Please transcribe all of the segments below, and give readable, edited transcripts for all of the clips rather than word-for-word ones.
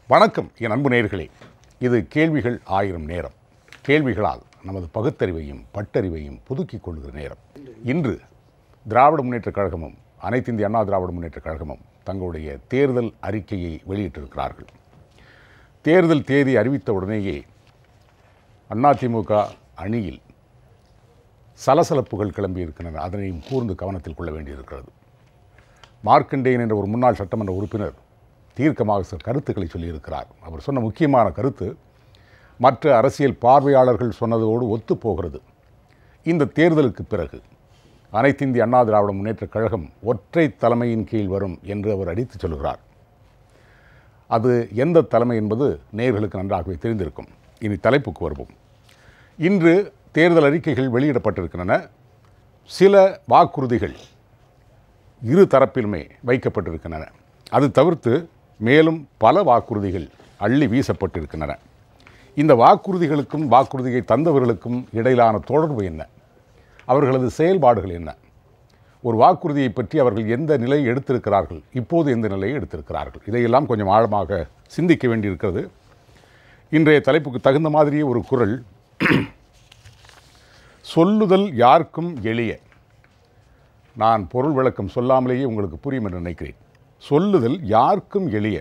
வணக்கம் என் அன்பு நேயர்களே. இது கேள்விகள் ஆயிரம் நேரம். கேள்விகளால் நமது பகுத்தறிவையும் பட்டறிவையும் புதுக்கிக் கொள்கிற நேரம். இன்று திராவிட முன்னேற்றக் கழகமும் அனைத்து இந்திய அண்ணா திராவிட முன்னேற்றக் கழகமும் தங்களுடைய தேர்தல் அறிக்கையை வெளியிட்டிருக்கிறார்கள். தேர்தல் தேதி அறிவித்த உடனேயே அதிமுக அணியில் சலசலப்புகள் கிளம்பியிருக்கின்றன. அதனையும் கூர்ந்து கவனத்தில் கொள்ள வேண்டியிருக்கிறது. மார்க்கண்டேயன் என்ற ஒரு முன்னாள் சட்டமன்ற உறுப்பினர் தீர்க்கமாக சில கருத்துக்களை சொல்லியிருக்கிறார். அவர் சொன்ன முக்கியமான கருத்து மற்ற அரசியல் பார்வையாளர்கள் சொன்னதோடு ஒத்துப்போகிறது. இந்த தேர்தலுக்கு பிறகு அனைத்து இந்திய அண்ணா திராவிட முன்னேற்றக் கழகம் ஒற்றை தலைமையின் கீழ் வரும் என்று அவர் அடித்து சொல்கிறார். அது எந்த தலைமை என்பது நேயர்களுக்கு நன்றாகவே தெரிந்திருக்கும். இனி தலைப்புக்கு வருவோம். இன்று தேர்தல் அறிக்கைகள் வெளியிடப்பட்டிருக்கின்றன. சில வாக்குறுதிகள் இரு தரப்பிலுமே வைக்கப்பட்டிருக்கின்றன. அது தவிர்த்து மேலும் பல வாக்குறுதிகள் அள்ளி வீசப்பட்டிருக்கின்றன. இந்த வாக்குறுதிகளுக்கும் வாக்குறுதியை தந்தவர்களுக்கும் இடையிலான தொடர்பு என்ன? அவர்களது செயல்பாடுகள் என்ன? ஒரு வாக்குறுதியை பற்றி அவர்கள் எந்த நிலையை எடுத்திருக்கிறார்கள், இப்போது எந்த நிலையை எடுத்திருக்கிறார்கள், இதையெல்லாம் கொஞ்சம் ஆழமாக சிந்திக்க வேண்டியிருக்கிறது. இன்றைய தலைப்புக்கு தகுந்த மாதிரியே ஒரு குரல், சொல்லுதல் யாருக்கும் எளிய. நான் பொருள் விளக்கம் சொல்லாமலேயே உங்களுக்கு புரியும் என்று நினைக்கிறேன். சொல்லுதல் யாருக்கும் எளிய.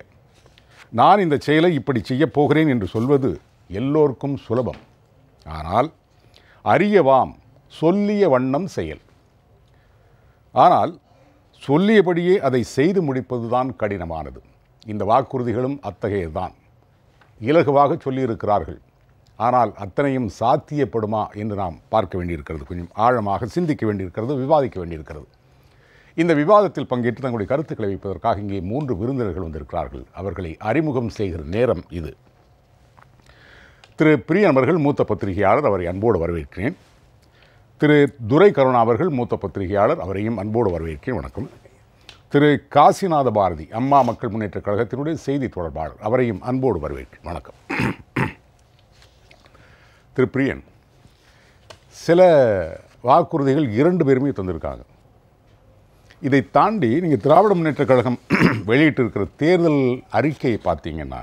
நான் இந்த செயலை இப்படி செய்யப் போகிறேன் என்று சொல்வது எல்லோருக்கும் சுலபம். ஆனால் அறியவாம் சொல்லிய வண்ணம் செயல். ஆனால் சொல்லியபடியே அதை செய்து முடிப்பதுதான் கடினமானது. இந்த வாக்குறுதிகளும் அத்தகையதுதான். இலகுவாக சொல்லியிருக்கிறார்கள். ஆனால் அத்தனையும் சாத்தியப்படுமா என்று நாம் பார்க்க வேண்டியிருக்கிறது. கொஞ்சம் ஆழமாக சிந்திக்க வேண்டியிருக்கிறது, விவாதிக்க வேண்டியிருக்கிறது. இந்த விவாதத்தில் பங்கேற்று தங்களுடைய கருத்துக்களை வைப்பதற்காக இங்கே 3 விருந்தினர்கள் வந்திருக்கிறார்கள். அவர்களை அறிமுகம் செய்கிற நேரம் இது. திரு பிரியன் அவர்கள் மூத்த பத்திரிகையாளர், அவரை அன்போடு வரவேற்கிறேன். திரு துரை கருணா அவர்கள் மூத்த பத்திரிகையாளர், அவரையும் அன்போடு வரவேற்கிறேன். வணக்கம். திரு காசிநாத பாரதி, அம்மா மக்கள் முன்னேற்றக் கழகத்தினுடைய செய்தி தொடர்பாளர், அவரையும் அன்போடு வரவேற்கிறேன். வணக்கம். திரு பிரியன், சில வாக்குறுதிகள் 2 பேருமே தந்திருக்காங்க. இதை தாண்டி நீங்கள் திராவிட முன்னேற்றக் கழகம் வெளியிட்டிருக்கிற தேர்தல் அறிக்கையை பார்த்தீங்கன்னா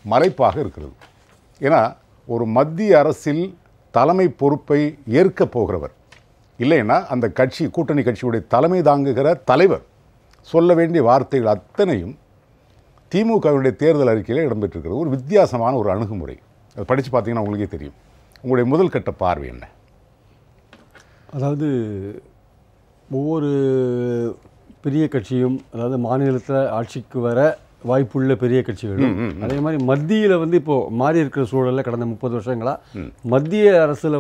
மலைப்பாக இருக்கிறது. ஏன்னா ஒரு மத்திய அரசில் தலைமை பொறுப்பை ஏற்கப் போகிறவர், இல்லைன்னா அந்த கட்சி கூட்டணி கட்சியுடைய தலைமை தாங்குகிற தலைவர் சொல்ல வேண்டிய வார்த்தைகள் அத்தனையும் திமுகவுடைய தேர்தல் அறிக்கையில் இடம்பெற்றிருக்கிறது. ஒரு வித்தியாசமான ஒரு அணுகுமுறை. அதை படித்து பார்த்தீங்கன்னா உங்களுக்கே தெரியும். உங்களுடைய முதல் கட்ட பார்வை என்ன? அதாவது ஒவ்வொரு பெரிய கட்சியும், அதாவது மாநிலத்தில் ஆட்சிக்கு வர வாய்ப்புள்ள பெரிய கட்சிகளும், அதே மாதிரி மத்தியில் இப்போது மாறி இருக்கிற சூழலில் கடந்த 30 வருஷங்களாக மத்திய அரசில்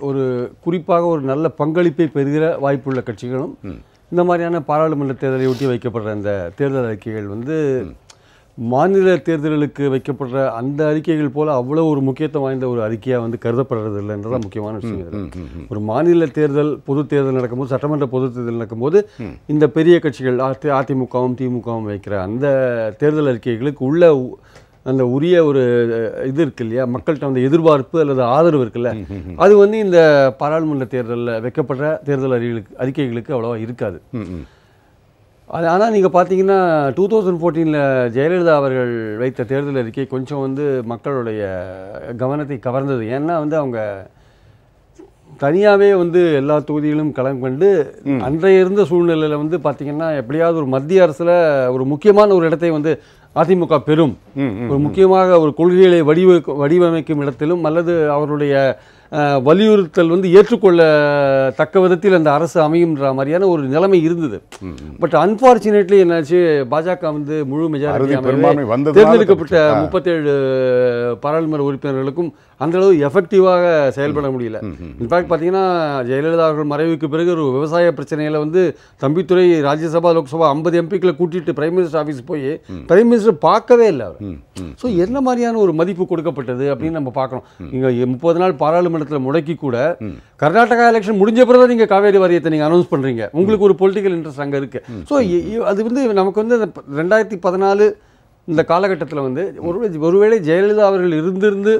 ஒரு குறிப்பாக ஒரு நல்ல பங்களிப்பை பெறுகிற வாய்ப்புள்ள கட்சிகளும் இந்த மாதிரியான பாராளுமன்ற தேர்தலை ஒட்டி வைக்கப்படுற அந்த தேர்தல் அறிக்கைகள் மாநில தேர்தல்களுக்கு வைக்கப்படுற அந்த அறிக்கைகள் போல் அவ்வளோ ஒரு முக்கியத்துவம் வாய்ந்த ஒரு அறிக்கையாக கருதப்படுறது இல்லைன்றதான் முக்கியமான விஷயம். ஒரு மாநில தேர்தல், பொது தேர்தல் நடக்கும்போது, சட்டமன்ற பொது தேர்தல் நடக்கும்போது இந்த பெரிய கட்சிகள் அதிமுகவும் திமுகவும் வைக்கிற அந்த தேர்தல் அறிக்கைகளுக்கு உள்ள அந்த உரிய ஒரு இது இருக்கு இல்லையா, மக்கள்கிட்ட எதிர்பார்ப்பு அல்லது ஆதரவு இருக்குல்ல, அது இந்த பாராளுமன்ற தேர்தலில் வைக்கப்படுற தேர்தல் அறிக்கைகளுக்கு அவ்வளோவா இருக்காது. ஆனால் நீங்கள் பார்த்தீங்கன்னா 2014 ஜெயலலிதா அவர்கள் வைத்த தேர்தல் அறிக்கை கொஞ்சம் மக்களுடைய கவனத்தை கவர்ந்தது. ஏன்னா அவங்க தனியாகவே எல்லா தொகுதிகளும் களம் கண்டு அன்றைய இருந்த சூழ்நிலையில் பார்த்தீங்கன்னா எப்படியாவது ஒரு மத்திய அரசில் ஒரு முக்கியமான ஒரு இடத்தை அதிமுக பெறும், ஒரு முக்கியமாக ஒரு கொள்கைகளை வடிவமைக்கும் இடத்திலும் அல்லது அவருடைய வலியுறுத்தல் ஏற்றுக்கொள்ளத்தக்க விதத்தில் அந்த அரசு அமையும்ன்ற மாதிரியான ஒரு நிலைமை இருந்தது. பட் அன்பார்ச்சுனேட்லி என்னாச்சு, பாஜக முழு மெஜாரிட்டி தேர்ந்தெடுக்கப்பட்ட 37 பாராளுமன்ற உறுப்பினர்களுக்கும் அந்தளவு எஃபெக்டிவாக செயல்பட முடியல. இன்ஃபேக்ட் பார்த்தீங்கன்னா ஜெயலலிதா அவர்கள் மறைவுக்கு பிறகு ஒரு விவசாய பிரச்சனையில் தம்பித்துறை ராஜ்யசபா லோக்சபா 50 எம்பிக்களை கூட்டிட்டு பிரைம் மினிஸ்டர் ஆஃபீஸ் போய் பிரைம் மினிஸ்டர் பார்க்கவே இல்லை அவர். ஸோ என்ன மாதிரியான ஒரு மதிப்பு கொடுக்கப்பட்டது அப்படின்னு நம்ம பார்க்கணும். இங்கே 30 நாள் பாராளுமன்றத்தில் முடக்கி கூட கர்நாடகா எலெக்ஷன் முடிஞ்ச பிறகு நீங்கள் காவேரி வாரியத்தை நீங்கள் அனௌன்ஸ் பண்ணுறீங்க. உங்களுக்கு ஒரு பொலிட்டிக்கல் இன்ட்ரெஸ்ட் அங்கே இருக்குது. ஸோ அது நமக்கு 2014 இந்த காலகட்டத்தில் ஒருவேளை ஜெயலலிதா அவர்கள் இருந்திருந்து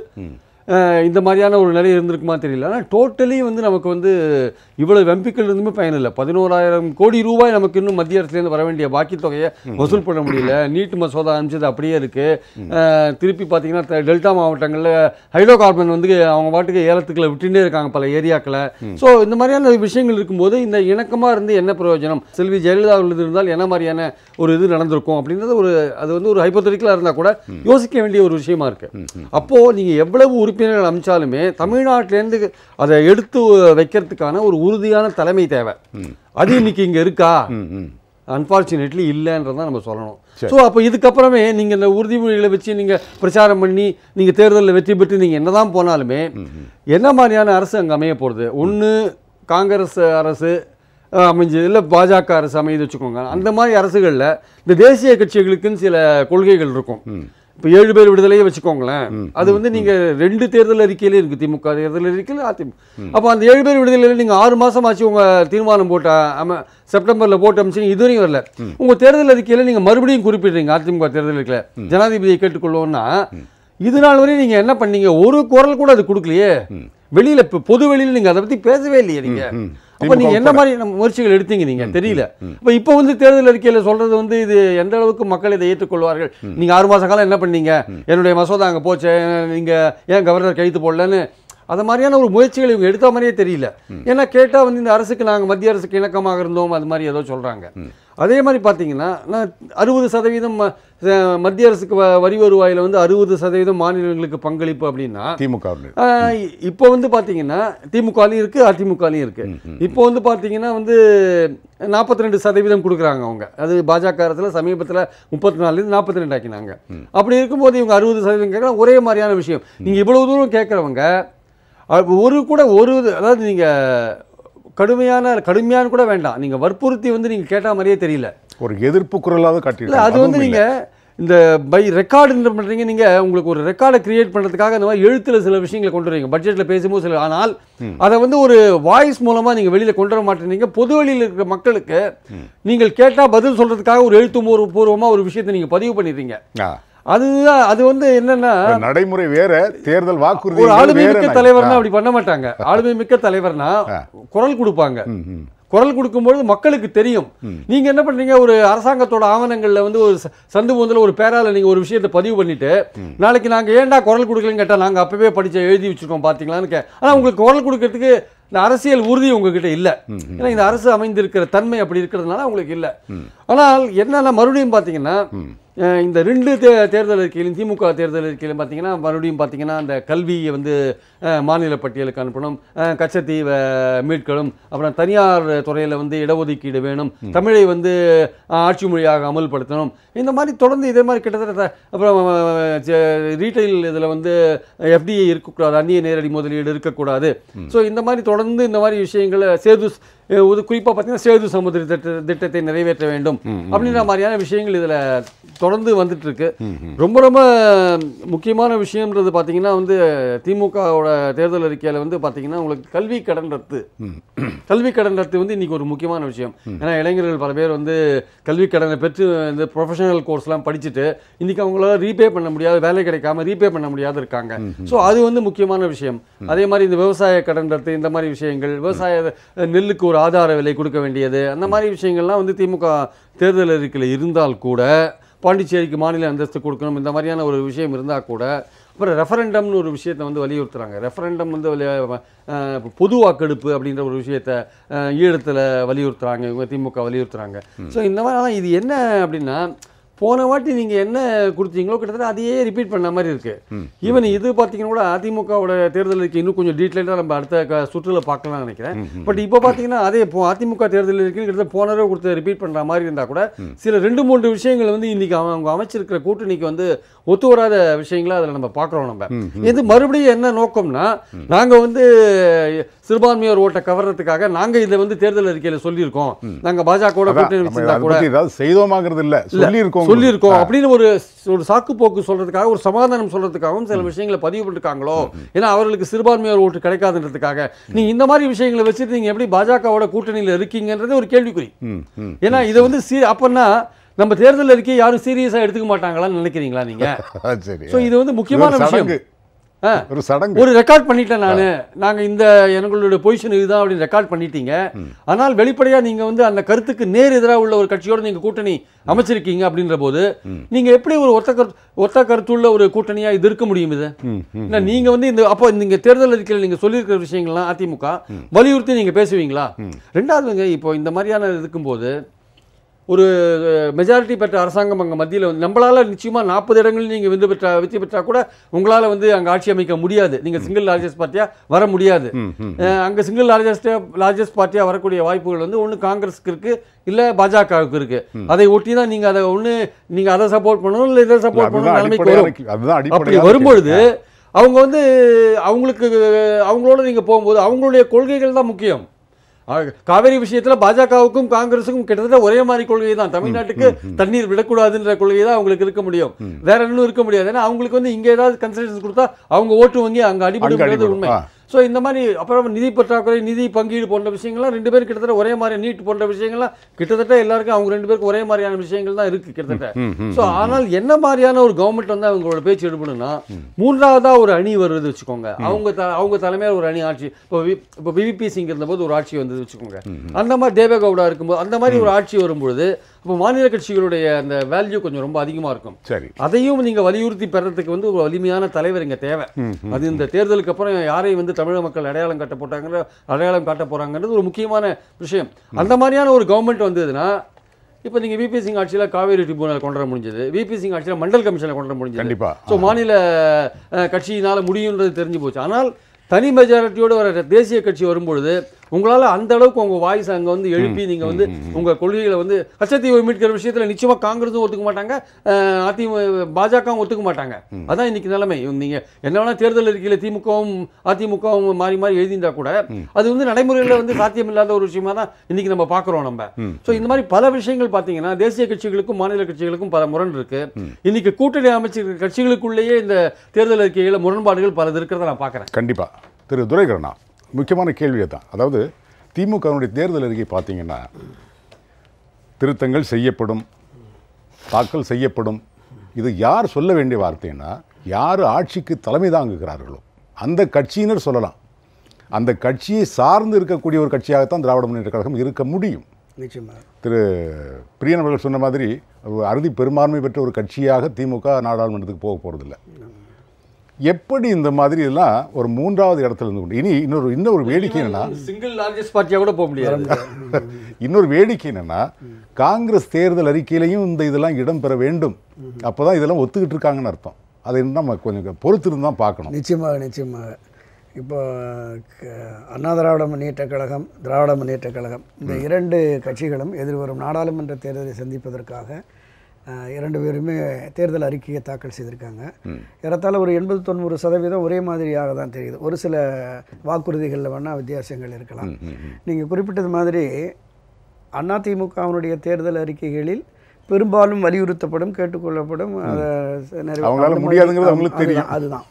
இந்த மாதிரியான ஒரு நிலை இருந்திருக்குமா தெரியல. ஆனால் டோட்டலி வந்து நமக்கு வந்து இவ்வளவு எம்பிக்கள் இருந்துமே பயனில்லை. 11,000 கோடி ரூபாய் நமக்கு இன்னும் மத்திய அரசுலேருந்து வர வேண்டிய பாக்கி தொகையை வசூல் பண்ண முடியல. நீட் மசோதா அனுப்பிச்சது அப்படியே இருக்குது. திருப்பி பார்த்தீங்கன்னா டெல்டா மாவட்டங்களில் ஹைட்ரோ கார்பன் வந்து அவங்க பாட்டுக்கு ஏலத்துக்களை விட்டுட்டே இருக்காங்க பல ஏரியாக்களை. ஸோ இந்த மாதிரியான விஷயங்கள் இருக்கும்போது இந்த இணக்கமாக இருந்து என்ன பிரயோஜனம்? செல்வி ஜெயலலிதா இருந்தால் என்ன மாதிரியான ஒரு இது நடந்திருக்கும் அப்படின்றது அது வந்து ஒரு ஹைப்போதெட்டிக்கலாக இருந்தால் கூட யோசிக்க வேண்டிய ஒரு விஷயமா இருக்கு. அப்போது நீங்கள் எவ்வளவு உறுப்பினர்கள் அமைச்சாலுமே தமிழ்நாட்டிலேருந்து அதை எடுத்து வைக்கிறதுக்கான ஒரு உறுதியான தலைமை தேவை. அது இன்னைக்கு இங்கே இருக்கா? அன்ஃபார்ச்சுனேட்லி இல்லைன்றதான் நம்ம சொல்லணும். ஸோ அப்போ இதுக்கப்புறமே நீங்கள் இந்த உறுதிமொழிகளை வச்சு நீங்கள் பிரச்சாரம் பண்ணி நீங்கள் தேர்தலில் வெற்றி பெற்று நீங்கள் என்னதான் போனாலுமே என்ன மாதிரியான அரசு அங்கே அமைய போகிறது? ஒன்று காங்கிரஸ் அரசு அமைஞ்சது, இல்லை பாஜக அரசு அமைது வச்சுக்கோங்க. அந்த மாதிரி அரசுகளில் இந்த தேசிய கட்சிகளுக்குன்னு சில கொள்கைகள் இருக்கும். இப்போ 7 பேர் விடுதலையே வச்சுக்கோங்களேன். அது வந்து நீங்கள் 2 தேர்தல் அறிக்கையிலே இருக்குது. திமுக தேர்தல் அறிக்கையில் அதிமுக. அப்போ அந்த 7 பேர் விடுதலையில் நீங்கள் 6 மாதம் ஆச்சு உங்கள் தீர்மானம் போட்ட செப்டம்பரில் போட்டு அமைச்சிங்க, இதுவரையும் வரல. உங்கள் தேர்தல் அறிக்கையில் நீங்கள் மறுபடியும் குறிப்பிடுறீங்க அதிமுக தேர்தல் அறிக்கையில் ஜனாதிபதியை கேட்டுக்கொள்வோம்னா இது நாள் வரையும் நீங்கள் என்ன பண்ணீங்க? ஒரு குரல் கூட அது கொடுக்கலையே. வெளியில் இப்போ பொது வெளியில் நீங்கள் அதை பற்றி பேசவே இல்லையே நீங்கள். அப்போ நீங்கள் என்ன மாதிரி முயற்சிகள் எடுத்தீங்க நீங்கள் தெரியல. இப்போ வந்து தேர்தல் அறிக்கையில் சொல்கிறது வந்து இது எந்த அளவுக்கு மக்கள் இதை ஏற்றுக்கொள்வார்கள்? நீங்கள் 6 மாத காலம் என்ன பண்ணீங்க? என்னுடைய மசோதா அங்கே போச்சு, நீங்கள் ஏன் கவர்னர் கைது போடலன்னு அது மாதிரியான ஒரு முயற்சிகள் இவங்க எடுத்த மாதிரியே தெரியல. ஏன்னா கேட்டால் வந்து இந்த அரசுக்கு நாங்கள் மத்திய அரசுக்கு இணக்கமாக இருந்தோம் அது மாதிரி ஏதோ சொல்கிறாங்க. அதே மாதிரி பார்த்தீங்கன்னா 60% மத்திய அரசுக்கு வரி வருவாயில் வந்து 60% மாநிலங்களுக்கு பங்களிப்பு அப்படின்னா திமுக இப்போ வந்து பார்த்தீங்கன்னா திமுகலையும் இருக்குது அதிமுகலையும் இருக்குது. இப்போ வந்து பார்த்தீங்கன்னா வந்து 42% கொடுக்குறாங்க அவங்க. அது பாஜக அரசில் சமீபத்தில் 34 42 ஆக்கினாங்க. அப்படி இருக்கும்போது இவங்க 60% கேட்குறாங்க. ஒரே மாதிரியான விஷயம். நீங்கள் இவ்வளவு தூரம் கேட்குறவங்க அதாவது நீங்கள் கடுமையான கூட வேண்டாம், நீங்கள் வற்புறுத்தி வந்து நீங்கள் கேட்ட மாதிரியே தெரியல. ஒரு எதிர்ப்பு குரலாவது காட்டில. அது வந்து நீங்கள் இந்த பை ரெக்கார்டு என்ன பண்ணுறீங்க? நீங்கள் உங்களுக்கு ஒரு ரெக்கார்டை கிரியேட் பண்ணுறதுக்காக இந்த மாதிரி எழுத்தில் சில விஷயங்களை கொண்டு வரீங்க, பட்ஜெட்டில் பேசும்போது சில. ஆனால் அதை வந்து ஒரு வாய்ஸ் மூலமாக நீங்கள் வெளியில் கொண்டு வர மாட்டேறீங்க. பொது வழியில் இருக்கிற மக்களுக்கு நீங்கள் கேட்டால் பதில் சொல்கிறதுக்காக ஒரு எழுத்துப்பூர்வமாக ஒரு விஷயத்தை நீங்கள் பதிவு பண்ணிடுறீங்க. அதுதான் அது வந்து என்னன்னா நடைமுறை வேற, தேர்தல் வாக்குறுதி. ஒரு ஆளுமை மிக்க தலைவர்னா அப்படி பண்ண மாட்டாங்க. ஆளுமை மிக்க தலைவர்னா குரல் கொடுப்பாங்க. குரல் கொடுக்கும்போது மக்களுக்கு தெரியும். நீங்க என்ன பண்றீங்க? ஒரு அரசாங்கத்தோட ஆவணங்கள்ல வந்து ஒரு சந்து பொந்தில் ஒரு பேரால நீங்க ஒரு விஷயத்தை பதிவு பண்ணிட்டு நாளைக்கு நாங்க ஏன்டா குரல் கொடுக்கலன்னு கேட்டா நாங்க அப்பவே எழுதி வச்சிருக்கோம் பாத்தீங்களான்னு ஆனா உங்களுக்கு குரல் கொடுக்கறதுக்கு இந்த அரசியல் உறுதி உங்ககிட்ட இல்ல. ஏன்னா இந்த அரசு அமைந்திருக்கிற தன்மை அப்படி இருக்கிறதுனால உங்களுக்கு இல்ல. ஆனால் என்னன்னா மறுபடியும் பாத்தீங்கன்னா இந்த 2 தேர்தல் அறிக்கையிலும் திமுக தேர்தல் அறிக்கையிலும் பார்த்தீங்கன்னா மறுபடியும் பார்த்தீங்கன்னா அந்த கல்வியை வந்து மாநில பட்டியலுக்கு அனுப்பணும், கச்சத்தீவை மீட்கணும், அப்புறம் தனியார் துறையில் வந்து இடஒதுக்கீடு வேணும், தமிழை வந்து ஆட்சி மொழியாக அமல்படுத்தணும். இந்த மாதிரி தொடர்ந்து இதே மாதிரி கிட்டத்தட்ட அப்புறம் ரீட்டைல் இதில் வந்து எஃப்டிஐ இருக்கக்கூடாது, அந்நிய நேரடி முதலீடு இருக்கக்கூடாது. ஸோ இந்த மாதிரி தொடர்ந்து இந்த மாதிரி விஷயங்களை குறிப்பாக பார்த்தீங்கன்னா சேது சமுதிர திட்டத்தை நிறைவேற்ற வேண்டும் அப்படின்ற மாதிரியான விஷயங்கள் இதில் தொடர்ந்து வந்துட்டு இருக்கு. ரொம்ப ரொம்ப முக்கியமான விஷயம்ன்றது பார்த்தீங்கன்னா வந்து திமுகவோட தேர்தல் அறிக்கையில் வந்து பார்த்தீங்கன்னா உங்களுக்கு கல்வி கடன் ரத்து வந்து இன்னைக்கு ஒரு முக்கியமான விஷயம். ஏன்னா இளைஞர்கள் பல பேர் வந்து கல்வி கடனை பெற்று இந்த ப்ரொஃபஷனல் கோர்ஸ்லாம் படிச்சுட்டு இன்னைக்கு அவங்களால ரீபே பண்ண முடியாது, வேலை கிடைக்காம ரீபே பண்ண முடியாது இருக்காங்க. ஸோ அது வந்து முக்கியமான விஷயம். அதே மாதிரி இந்த விவசாய கடன் ரத்து, இந்த மாதிரி விஷயங்கள், விவசாய நெல்லுக்கு ஒரு ஆதார விலை கொடுக்க வேண்டியது, அந்த மாதிரி விஷயங்கள்லாம் வந்து திமுக தேர்தல் அறிக்கையில் இருந்தால் கூட, பாண்டிச்சேரிக்கு மாநில அந்தஸ்து கொடுக்கணும் இந்த மாதிரியான ஒரு விஷயம் இருந்தால் கூட, அப்புறம் ரெஃபரண்டம்னு ஒரு விஷயத்தை வந்து வலியுறுத்துறாங்க. ரெஃபரண்டம் வந்து பொது வாக்கெடுப்பு அப்படின்ற ஒரு விஷயத்தை ஈழத்தில் வலியுறுத்துறாங்க, இவங்க திமுக வலியுறுத்துறாங்க. ஸோ இந்த மாதிரி இது என்ன அப்படின்னா போன வாட்டி நீங்கள் என்ன கொடுத்தீங்களோ கிட்டத்தட்ட அதையே ரிப்பீட் பண்ண மாதிரி இருக்குது. ஈவன் இது பார்த்தீங்கன்னா கூட அதிமுகவோட தேர்தலுக்கு இன்னும் கொஞ்சம் டீட்டெயிலாக நம்ம அடுத்த சுற்றில் பார்க்கலாம்னு நினைக்கிறேன். பட் இப்போ பார்த்தீங்கன்னா அதே அதிமுக தேர்தலுக்கு கிட்டத்தட்ட போன தடவை கொடுத்து ரிப்பீட் பண்ணுற மாதிரி இருந்தால் கூட சில 2-3 விஷயங்கள் வந்து இன்றைக்கி அவங்க அமைச்சிருக்கிற கூட்டணிக்கு வந்து ஒத்து வராத விஷயங்களை அதில் நம்ம பார்க்குறோம். நம்ம இது மறுபடியும் என்ன நோக்கம்னா, நாங்கள் வந்து சிறுபான்மையோர் ஓட்டை கவர்றதுக்காக நாங்கள் இதை வந்து தேர்தல் அறிக்கையில் சொல்லியிருக்கோம், நாங்கள் பாஜகவோட கூட்டணி வச்சிருந்தா கூட செய்தோமாங்கிறது இல்லை சொல்லியிருக்கோம் அப்படின்னு ஒரு சாக்கு போக்கு சொல்றதுக்காக, ஒரு சமாதானம் சொல்றதுக்காகவும் சில விஷயங்களை பதிவு பண்ணிருக்காங்களோ. ஏன்னா அவர்களுக்கு சிறுபான்மையோர் ஓட்டு கிடைக்காதுன்றதுக்காக நீங்க இந்த மாதிரி விஷயங்களை வச்சுட்டு நீங்க எப்படி பாஜகவோட கூட்டணியில் இருக்கீங்கன்றது ஒரு கேள்விக்குறி. ஏன்னா இதை வந்து அப்பன்னா நம்ம தேர்தல் அறிக்கையை யாரும் சீரியஸா எடுத்துக்க மாட்டாங்களான்னு நினைக்கிறீங்களா நீங்க? சோ இது வந்து முக்கியமான விஷயம். ஒரு சடங்கு. ஒரு ரெக்கார்ட் பண்ணிட்டேன் நாங்கள் இந்த எங்களுடைய பொசிஷன் இதுதான் அப்படின்னு ரெக்கார்ட் பண்ணிட்டீங்க. ஆனால் வெளிப்படையாக நீங்கள் வந்து அந்த கருத்துக்கு நேர் எதிராக உள்ள ஒரு கட்சியோடு நீங்கள் கூட்டணி அமைச்சிருக்கீங்க அப்படின்ற போது நீங்கள் எப்படி ஒரு ஒத்த கருத்துள்ள ஒரு கூட்டணியாக இது இருக்க முடியும்? இது நீங்கள் வந்து இந்த அப்போ நீங்கள் தேர்தல் அறிக்கையில் நீங்கள் சொல்லியிருக்கிற விஷயங்கள்லாம் அதிமுக வலியுறுத்தி நீங்கள் பேசுவீங்களா? ரெண்டாவதுங்க, இப்போ இந்த மாதிரியான இருக்கும்போது ஒரு மெஜாரிட்டி பெற்ற அரசாங்கம் அங்கே மத்தியில் வந்து நம்மளால் நிச்சயமாக 40 இடங்களில் நீங்கள் வெற்றி பெற்றால் கூட உங்களால் வந்து அங்கே ஆட்சி அமைக்க முடியாது. நீங்கள் சிங்கிள் லார்ஜஸ்ட் பார்ட்டியாக வர முடியாது. அங்கே சிங்கிள் லார்ஜஸ்ட் பார்ட்டியாக வரக்கூடிய வாய்ப்புகள் வந்து ஒன்று காங்கிரஸுக்கு இருக்குது, இல்லை பாஜகவுக்கு இருக்குது. அதை ஒட்டி தான் நீங்கள் அதை சப்போர்ட் பண்ணணும், இல்லை இதை சப்போர்ட் பண்ணணும் நிலைமைக்கு வரும். அப்படி வரும்பொழுது அவங்க வந்து அவங்களோட நீங்கள் போகும்போது அவங்களுடைய கொள்கைகள் தான் முக்கியம். காவேரி விஷயத்தில் பாஜகவுக்கும் காங்கிரஸுக்கும் கிட்டத்தட்ட ஒரே மாதிரி கொள்கை தான். தமிழ்நாட்டுக்கு தண்ணீர் விடக்கூடாதுன்ற கொள்கை தான் அவங்களுக்கு இருக்க முடியும், வேற இன்னும் இருக்க முடியாது. ஏன்னா அவங்களுக்கு வந்து இங்கே ஏதாவது கன்செஷன்ஸ் கொடுத்தா அவங்க ஓட்டு வங்கி அங்கே அடிபடுகிறது உண்மை. ஸோ இந்த மாதிரி அப்புறம் நிதி பற்றாக்குறை, நிதி பங்கீடு போன்ற விஷயங்கள்லாம் 2 பேரும் கிட்டத்தட்ட ஒரே மாதிரி, நீட் போன்ற விஷயங்கள்லாம் கிட்டத்தட்ட எல்லாருக்கும் அவங்க 2 பேருக்கு ஒரே மாதிரியான விஷயங்கள் தான் இருக்குது கிட்டத்தட்ட. ஸோ ஆனால் என்ன மாதிரியான ஒரு கவர்மெண்ட் வந்து அவங்களோட பேச்சு எடுக்கணும்னா, மூன்றாவதாக ஒரு அணி வருது வச்சுக்கோங்க. அவங்க தலைமையில் ஒரு அணி ஆட்சி, இப்போ விவிபி சிங் இருந்தபோது ஒரு ஆட்சி வந்தது வச்சுக்கோங்க. அந்த மாதிரி தேவேகவுடா இருக்கும்போது அந்த மாதிரி ஒரு ஆட்சி வரும்பொழுது இப்போ மாநில கட்சிகளுடைய அந்த வேல்யூ கொஞ்சம் ரொம்ப அதிகமாக இருக்கும். சரி, அதையும் நீங்கள் வலியுறுத்தி பெறதுக்கு வந்து ஒரு வலிமையான தலைவர் இங்கே தேவை. அது இந்த தேர்தலுக்கு அப்புறம் யாரையும் வந்து தமிழக மக்கள் அடையாளம் காட்ட போறாங்கன்றது ஒரு முக்கியமான விஷயம். அந்த மாதிரியான ஒரு கவர்மெண்ட் வந்ததுன்னா, இப்போ நீங்கள் விபி சிங் ஆட்சியில் காவேரி ட்ரிபியூனல் கொண்டு வர முடிஞ்சது, விபி சிங் ஆட்சியில் மண்டல் கமிஷனை கொண்டு வர முடிஞ்சது. ஸோ மாநில கட்சியினால் முடியுன்றது தெரிஞ்சு போச்சு. ஆனால் தனி மெஜாரிட்டியோடு வர தேசிய கட்சி வரும்பொழுது உங்களால் அந்த அளவுக்கு உங்கள் வாய்ஸ் அங்கே வந்து எழுப்பி நீங்கள் வந்து உங்கள் கொள்கைகளை வந்து கச்சத்தீவை மீட்கிற விஷயத்தில் நிச்சயமாக காங்கிரஸும் ஒத்துக்க மாட்டாங்க, பாஜகவும் ஒத்துக்க மாட்டாங்க. அதான் இன்னைக்கு நிலைமை. நீங்கள் என்ன வேணால் தேர்தல் அறிக்கையில் அதிமுகவும் மாறி மாறி எழுதியிருந்தா கூட அது வந்து நடைமுறையில் வந்து சாத்தியமில்லாத ஒரு விஷயமா தான் இன்னைக்கு நம்ம பார்க்குறோம் நம்ம. ஸோ இந்த மாதிரி பல விஷயங்கள் பார்த்தீங்கன்னா தேசிய கட்சிகளுக்கும் மாநில கட்சிகளுக்கும் பல முரண் இருக்கு. இன்னைக்கு கூட்டணி அமைச்சர் கட்சிகளுக்குள்ளேயே இந்த தேர்தல் அறிக்கையில் முரண்பாடுகள் பலது இருக்கிறத நான் பார்க்குறேன். கண்டிப்பாக. திரு துரைகரண்ணா, முக்கியமான கேள்வியை தான், அதாவது திமுகவுடைய தேர்தல் அறிக்கை பார்த்தீங்கன்னா திருத்தங்கள் செய்யப்படும், தாக்கல் செய்யப்படும். இது யார் சொல்ல வேண்டிய வார்த்தைன்னா, யார் ஆட்சிக்கு தலைமை தாங்குகிறார்களோ அந்த கட்சியினர் சொல்லலாம். அந்த கட்சியை சார்ந்து இருக்கக்கூடிய ஒரு கட்சியாகத்தான் திராவிட முன்னேற்ற கழகம் இருக்க முடியும். நிச்சயமாக திரு பிரியன் அவர்கள் சொன்ன மாதிரி அறுதி பெரும்பான்மை பெற்ற ஒரு கட்சியாக திமுக நாடாளுமன்றத்துக்கு போக போகிறதில்லை. எப்படி இந்த மாதிரி எல்லாம் ஒரு 3வது இடத்துல இருந்து இனி இன்னொரு வேடிக்கை என்னன்னா, சிங்கிள் லார்ஜஸ்ட் பார்ட்டியாக கூட போக முடியாது. இன்னொரு வேடிக்கை என்னன்னா, காங்கிரஸ் தேர்தல் அறிக்கையிலையும் இந்த இதெல்லாம் இடம்பெற வேண்டும், அப்போதான் இதெல்லாம் ஒத்துக்கிட்டு இருக்காங்கன்னு அர்த்தம். அதை நம்ம கொஞ்சம் பொறுத்திருந்து தான் பார்க்கணும். நிச்சயமாக இப்போ அண்ணா திராவிட முன்னேற்ற கழகம், திராவிட முன்னேற்ற கழகம் இந்த 2 கட்சிகளும் எதிர்வரும் நாடாளுமன்ற தேர்தலை சந்திப்பதற்காக 2 பேருமே தேர்தல் அறிக்கையை தாக்கல் செய்திருக்காங்க. ஏறத்தாழ ஒரு 80-90% ஒரே மாதிரியாக தான் தெரியுது. ஒரு சில வாக்குறுதிகளில் வேணால் வித்தியாசங்கள் இருக்கலாம். நீங்கள் குறிப்பிட்டது மாதிரி அதிமுகவினுடைய தேர்தல் அறிக்கைகளில் பெரும்பாலும் வலியுறுத்தப்படும், கேட்டுக்கொள்ளப்படும், அதுதான்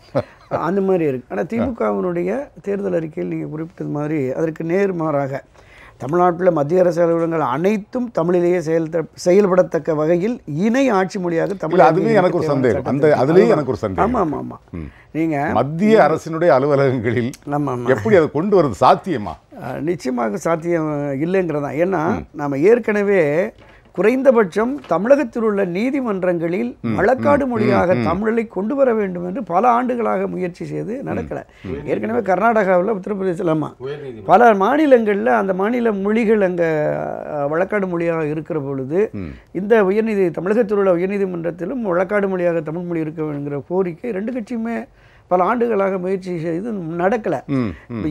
அந்த மாதிரி இருக்குது. ஆனால் திமுகவினுடைய தேர்தல் அறிக்கையில் நீங்கள் குறிப்பிட்டது மாதிரி அதற்கு நேர்மாறாக தமிழ்நாட்டில் மத்திய அரசு அலுவலகங்கள் அனைத்தும் தமிழிலேயே செயல்படத்தக்க வகையில் இணை ஆட்சி மொழியாக தமிழ். அதுவே எனக்கு ஒரு சந்தேகம். அதுலேயே எனக்கு ஒரு சந்தேகம். ஆமாம் நீங்கள் மத்திய அரசினுடைய அலுவலகங்களில் எப்படி அதை கொண்டு வரது சாத்தியமா? நிச்சயமாக சாத்தியம் இல்லைங்கிறதான். ஏன்னா நம்ம ஏற்கனவே குறைந்தபட்சம் தமிழகத்தில் உள்ள நீதிமன்றங்களில் வழக்காடு மொழியாக தமிழை கொண்டு வர வேண்டும் என்று பல ஆண்டுகளாக முயற்சி செய்து நடக்கலை. ஏற்கனவே கர்நாடகாவில், உத்தரப்பிரதேசம், பல மாநிலங்களில் அந்த மாநில மொழிகள் அங்கே வழக்காடு மொழியாக இருக்கிற பொழுது இந்த தமிழகத்தில் உள்ள உயர்நீதிமன்றத்திலும் வழக்காடு மொழியாக தமிழ் மொழி இருக்க வேண்டுங்கிற கோரிக்கை 2 கட்சியுமே பல ஆண்டுகளாக முயற்சி செய்து நடக்கலை.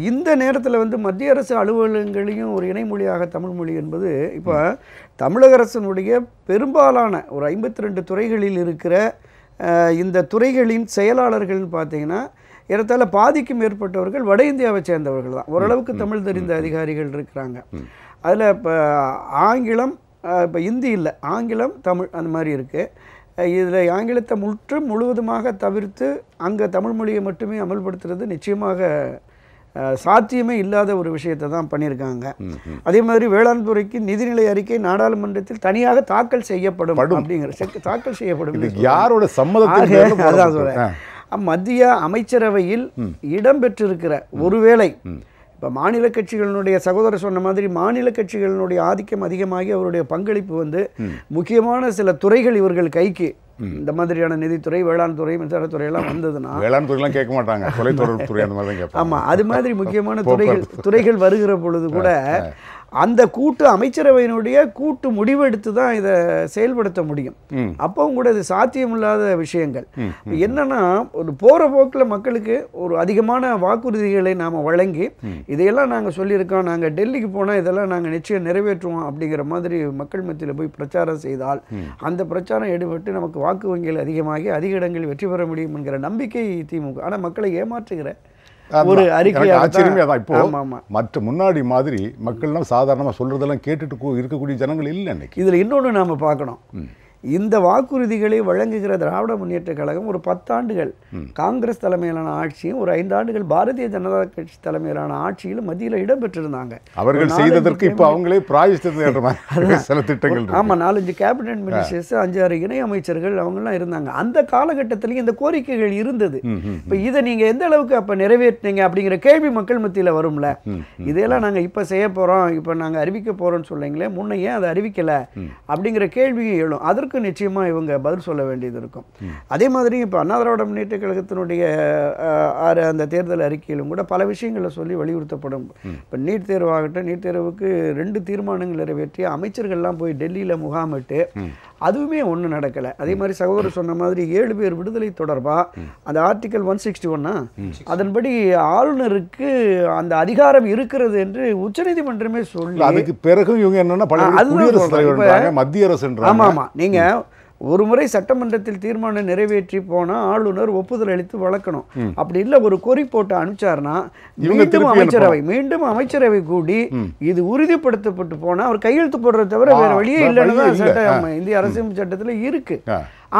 இந்த நேரத்தில் வந்து மத்திய அரசு அலுவலகங்களையும் ஒரு இணைமொழியாக தமிழ் மொழி என்பது இப்போ தமிழக அரசினுடைய பெரும்பாலான ஒரு 52 துறைகளில் இருக்கிற இந்த துறைகளின் செயலாளர்கள் பார்த்தீங்கன்னா ஏறத்தாழ பாதிக்கும் மேற்பட்டவர்கள் வட இந்தியாவை சேர்ந்தவர்கள் தான். ஓரளவுக்கு தமிழ் தெரிந்த அதிகாரிகள் இருக்கிறாங்க. அதில் இப்போ ஆங்கிலம், இப்போ இந்தி இல்லை, ஆங்கிலம், தமிழ் அந்த மாதிரி இருக்குது. இதில் ஆங்கிலத்தை முழுவதுமாக தவிர்த்து அங்கே தமிழ் மொழியை மட்டுமே அமல்படுத்துறது நிச்சயமாக சாத்தியமே இல்லாத ஒரு விஷயத்தை தான் பண்ணியிருக்காங்க. அதே மாதிரி வேளாண் துறைக்கு நிதிநிலை அறிக்கை நாடாளுமன்றத்தில் தனியாக தாக்கல் செய்யப்படும் அப்படிங்கிற தாக்கல் செய்யப்படும். யாரோட சம்மதம்? அதான் சொல்கிறேன். மத்திய அமைச்சரவையில் இடம்பெற்றிருக்கிற ஒருவேளை இப்போ மாநில கட்சிகளினுடைய சகோதரர் சொன்ன மாதிரி மாநில கட்சிகளினுடைய ஆதிக்கம் அதிகமாகி அவருடைய பங்களிப்பு வந்து முக்கியமான சில துறைகள் இவர்கள் கைக்கு இந்த மாதிரியான நிதித்துறை, வேளாண் துறை, மின்சாரத்துறை எல்லாம் வந்ததுன்னா வேளாண் துறையெல்லாம் கேட்க மாட்டாங்க, தொலைத்தொடர்பு துறை அந்த மாதிரி தான் கேட்பாங்க. ஆமாம், அது மாதிரி முக்கியமான துறைகள் வருகிற பொழுது கூட அந்த கூட்டு அமைச்சரவையினுடைய கூட்டு முடிவெடுத்து தான் இதை செயல்படுத்த முடியும். அப்பவும் கூட இது சாத்தியமில்லாத விஷயங்கள். என்னன்னா ஒரு போகிற போக்கில் மக்களுக்கு ஒரு அதிகமான வாக்குறுதிகளை நாம் வழங்கி இதையெல்லாம் நாங்கள் சொல்லியிருக்கோம், நாங்கள் டெல்லிக்கு போனால் இதெல்லாம் நாங்கள் நிச்சயம் நிறைவேற்றுவோம் அப்படிங்கிற மாதிரி மக்கள் மத்தியில் போய் பிரச்சாரம் செய்தால் அந்த பிரச்சாரம் ஈடுபட்டு நமக்கு வாக்கு வங்கிகள் அதிகமாகி அதிக இடங்களில் வெற்றி பெற முடியும் என்கிற நம்பிக்கை திமுக. ஆனால் மக்களை ஏமாற்றுகிற ஒரு அறிக்கை. ஆச்சரியமே அதான். இப்போ மற்ற முன்னாடி மாதிரி மக்கள்லாம் சாதாரணமாக சொல்றதெல்லாம் கேட்டுட்டு இருக்கக்கூடிய ஜனங்கள் இல்லை அன்னைக்கு. இதில் இன்னொன்று நாம் பார்க்கணும், இந்த வாக்குறுதிகளை வழங்குகிற திராவிட முன்னேற்ற கழகம் ஒரு 10 ஆண்டுகள் காங்கிரஸ் தலைமையிலான ஆட்சியும் ஒரு 5 ஆண்டுகள் பாரதிய ஜனதா கட்சி தலைமையிலான ஆட்சியிலும் மத்தியில் இடம்பெற்றிருந்தாங்க. அவர்கள் செய்ததற்கு இப்போ அவங்களே சில திட்டங்கள். ஆமாம், 4-5 கேபினட் மினிஸ்டர்ஸ், 5-6 இணை அமைச்சர்கள் அவங்கெல்லாம் இருந்தாங்க. அந்த காலகட்டத்திலேயும் இந்த கோரிக்கைகள் இருந்தது. இப்போ இதை நீங்கள் எந்த அளவுக்கு அப்போ நிறைவேற்றினீங்க அப்படிங்கிற கேள்வி மக்கள் மத்தியில் வரும்ல. இதையெல்லாம் நாங்கள் இப்போ செய்ய போகிறோம், இப்போ நாங்கள் அறிவிக்க போகிறோம்னு சொல்லிங்களே, முன்ன ஏன் அதை அறிவிக்கலை அப்படிங்கிற கேள்வியும் எழும். அதற்கு நிச்சயமாக இவங்க பதில் சொல்ல வேண்டியது இருக்கும். அதே மாதிரி இப்போ அண்ணா திராவிட முன்னேற்ற கழகத்தினுடைய அந்த தேர்தல் அறிக்கையிலும் கூட பல விஷயங்களை சொல்லி வலியுறுத்தப்படும். இப்போ நீட் தேர்வாகட்டும், நீட் தேர்வுக்கு 2 தீர்மானங்கள் நிறைவேற்றி அமைச்சர்கள்லாம் போய் டெல்லியில் முகாமிட்டு அதுவுமே ஒன்றும் நடக்கலை. அதே மாதிரி சகோதரர் சொன்ன மாதிரி 7 பேர் விடுதலை தொடர்பாக அந்த ஆர்டிகல் 161 அதன்படி ஆளுநருக்கு அந்த அதிகாரம் இருக்கிறது என்று உச்சநீதிமன்றமே சொல்லி அதுக்கு பிறகு இவங்க என்னன்னா மத்திய அரசு. ஆமா ஆமா, நீங்க ஒரு முறை சட்டமன்றத்தில் தீர்மானம் நிறைவேற்றி போனால் ஆளுநர் ஒப்புதல் அளித்து வளர்க்கணும். அப்படி இல்லை ஒரு கொறி போட்டு அனுப்பிச்சார்னா மீண்டும் அமைச்சரவை கூடி இது உறுதிப்படுத்தப்பட்டு போனால் அவர் கையெழுத்து போடுறத தவிர வேற வழியே இல்லைன்னு சட்டம் இந்திய அரசியல் சட்டத்தில் இருக்கு.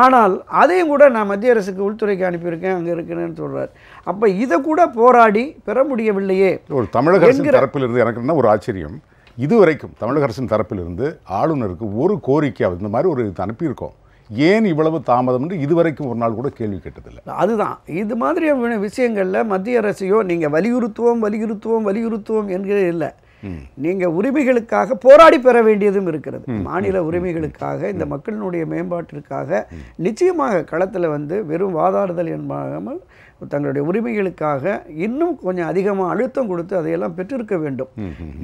ஆனால் அதையும் கூட நான் மத்திய அரசுக்கு உள்துறைக்கு அனுப்பியிருக்கேன், அங்கே இருக்குன்னு சொல்றார். அப்போ இதை கூட போராடி பெற முடியவில்லையே. ஒரு தமிழக அரசின் தரப்பில் இருந்து எனக்கு என்ன ஒரு ஆச்சரியம், இதுவரைக்கும் தமிழக அரசின் தரப்பிலிருந்து ஆளுநருக்கு ஒரு கோரிக்கையாவது இந்த மாதிரி ஒரு அனுப்பியிருக்கோம், ஏன் இவ்வளவு தாமதம் என்று இதுவரைக்கும் ஒரு நாள் கூட கேள்வி கேட்டதில்லை. அதுதான் இது மாதிரியான விஷயங்களில் மத்திய அரசையோ நீங்கள் வலியுறுத்துவோம் என்கிற இல்லை. நீங்கள் உரிமைகளுக்காக போராடி பெற வேண்டியதும் இருக்கிறது. மாநில உரிமைகளுக்காக, இந்த மக்களினுடைய மேம்பாட்டிற்காக நிச்சயமாக களத்தில் வந்து வெறும் வாதாடுதல் என்பாமல் தங்களுடைய உரிமைகளுக்காக இன்னும் கொஞ்சம் அதிகமாக அழுத்தம் கொடுத்து அதையெல்லாம் பெற்றிருக்க வேண்டும்.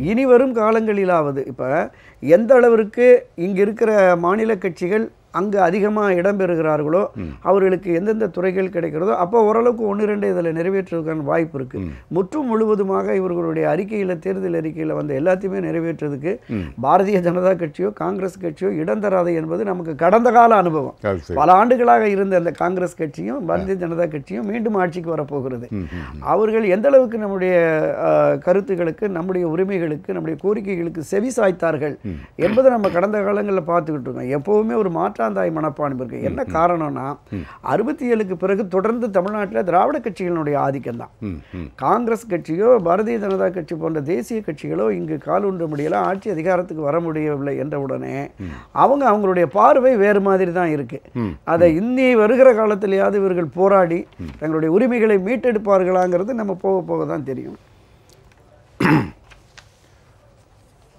இனி வரும் காலங்களிலாவது இப்போ எந்த அளவிற்கு இங்கே இருக்கிற மாநில கட்சிகள் அங்கு அதிகமாக இடம்பெறுகிறார்களோ அவர்களுக்கு எந்தெந்த துறைகள் கிடைக்கிறதோ அப்போ ஓரளவுக்கு 1-2 இதில் நிறைவேற்றுவதற்கான வாய்ப்பு இருக்குது. முற்றும் முழுவதுமாக இவர்களுடைய அறிக்கையில், தேர்தல் அறிக்கையில் வந்த எல்லாத்தையுமே நிறைவேற்றுறதுக்கு பாரதிய ஜனதா கட்சியோ காங்கிரஸ் கட்சியோ இடம் தராது என்பது நமக்கு கடந்த கால அனுபவம். பல ஆண்டுகளாக இருந்த அந்த காங்கிரஸ் கட்சியும் பாரதிய ஜனதா கட்சியும் மீண்டும் ஆட்சிக்கு வரப்போகிறது. அவர்கள் எந்த அளவுக்கு நம்முடைய கருத்துக்களுக்கு, நம்முடைய உரிமைகளுக்கு, நம்முடைய கோரிக்கைகளுக்கு செவி சாய்த்தார்கள் என்பதை நம்ம கடந்த காலங்களில் பார்த்துக்கிட்டு இருக்கோம். எப்போவுமே ஒரு மாற்றாந்தாய் மனப்பான்மை இருக்கு. என்ன காரணம்னா 67க்கு பிறகு தொடர்ந்து தமிழ்நாட்டில் திராவிட கட்சிகளுடைய ஆதிக்கம் தான். காங்கிரஸ் கட்சியோ பாரதிய ஜனதா கட்சி போன்ற தேசிய கட்சிகளோ இங்கு காலூன்ற முடியல, ஆட்சி அதிகாரத்துக்கு வர முடியவில்லை என்ற உடனே அவங்களுடைய பார்வை வேறு மாதிரி தான் இருக்கு. அதை இன்னி வருகிற காலத்திலேயாவது இவர்கள் போராடி தங்களுடைய உரிமைகளை மீட்டெடுப்பார்களாங்கிறது நம்ம போக போக தான் தெரியும்.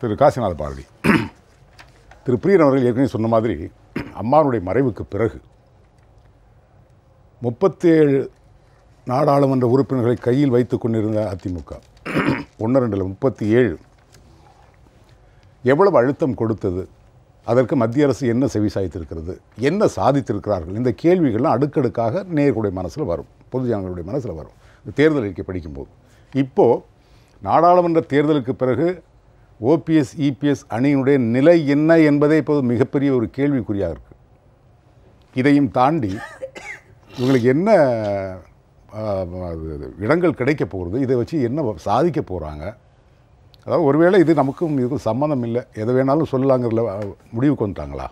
திரு காசிநாத பாரதி, திரு பிரியன் அவர்கள் ஏற்கனவே சொன்ன மாதிரி அம்மாவுடைய மறைவுக்கு பிறகு 37 நாடாளுமன்ற உறுப்பினர்களை கையில் வைத்துக் கொண்டிருந்த அதிமுக 1-2 37 எவ்வளவு அழுத்தம் கொடுத்தது, அதற்கு மத்திய அரசு என்ன செவிசாய்த்திருக்கிறது, என்ன சாதித்திருக்கிறார்கள், இந்த கேள்விகள்லாம் அடுக்கடுக்காக நேயர்களுடைய மனசில் வரும், பொதுஜனங்களுடைய மனசில் வரும் தேர்தல் அறிக்கை படிக்கும்போது. இப்போது நாடாளுமன்ற தேர்தலுக்கு பிறகு ஓபிஎஸ் இபிஎஸ் அணியினுடைய நிலை என்ன என்பதே இப்போது மிகப்பெரிய ஒரு கேள்விக்குறியாக இருக்குது. இதையும் தாண்டி இவங்களுக்கு என்ன இடங்கள் கிடைக்க போகிறது, இதை வச்சு என்ன சாதிக்க போகிறாங்க, அதாவது ஒருவேளை இது நமக்கும் இதுக்கும் சம்மந்தம் இல்லை, எதை வேணாலும் சொல்லலாங்கிறதுல முடிவுக்கு வந்துட்டாங்களா,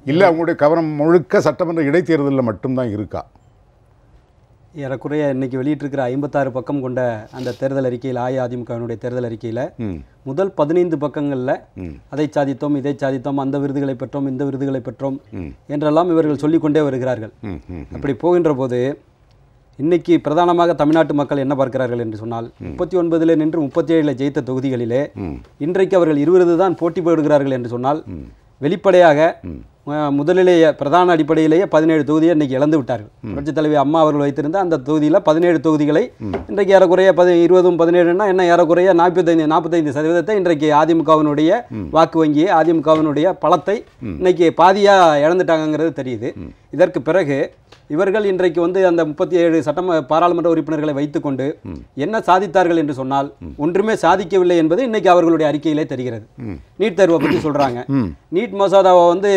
இல்லை அவங்களுடைய கவனம் முழுக்க சட்டமன்ற இடைத்தேர்தலில் மட்டும்தான் இருக்கா? ஏறக்குறைய இன்னைக்கு வெளியிட்டிருக்கிற 56 பக்கம் கொண்ட அந்த தேர்தல் அறிக்கையில் அஇஅதிமுகவினுடைய தேர்தல் அறிக்கையில் முதல் 15 பக்கங்களில் அதை சாதித்தோம், இதை சாதித்தோம், அந்த விருதுகளை பெற்றோம், இந்த விருதுகளை பெற்றோம் என்றெல்லாம் இவர்கள் சொல்லிக்கொண்டே வருகிறார்கள். அப்படி போகின்ற போது இன்னைக்கு பிரதானமாக தமிழ்நாட்டு மக்கள் என்ன பார்க்கிறார்கள் என்று சொன்னால் 39 நின்று 37 ஜெயித்த தொகுதிகளிலே இன்றைக்கு அவர்கள் 20 தான் போட்டி போடுகிறார்கள் என்று சொன்னால் வெளிப்படையாக முதலிலேயே பிரதான அடிப்படையிலேயே 17 தொகுதியை இன்னைக்கு இழந்து விட்டார்கள். புரட்சித் தலைவி அம்மா அவர்கள் வைத்திருந்த அந்த தொகுதியில் 17 தொகுதிகளை இன்றைக்கு ஏறக்குறைய 20 17ன்னா என்ன ஏறக்குறைய 45% இன்றைக்கு அதிமுகவினுடைய வாக்கு வங்கியை அதிமுகவினுடைய பலத்தை இன்னைக்கு பாதியாக இழந்துட்டாங்கிறது தெரியுது. இதற்கு பிறகு இவர்கள் இன்றைக்கு வந்து அந்த 37 பாராளுமன்ற உறுப்பினர்களை வைத்துக்கொண்டு என்ன சாதித்தார்கள் என்று சொன்னால் ஒன்றுமே சாதிக்கவில்லை என்பது இன்னைக்கு அவர்களுடைய அறிக்கையிலே தெரிகிறது. நீட் தேர்வை பற்றி சொல்றாங்க. நீட் மசோதாவை வந்து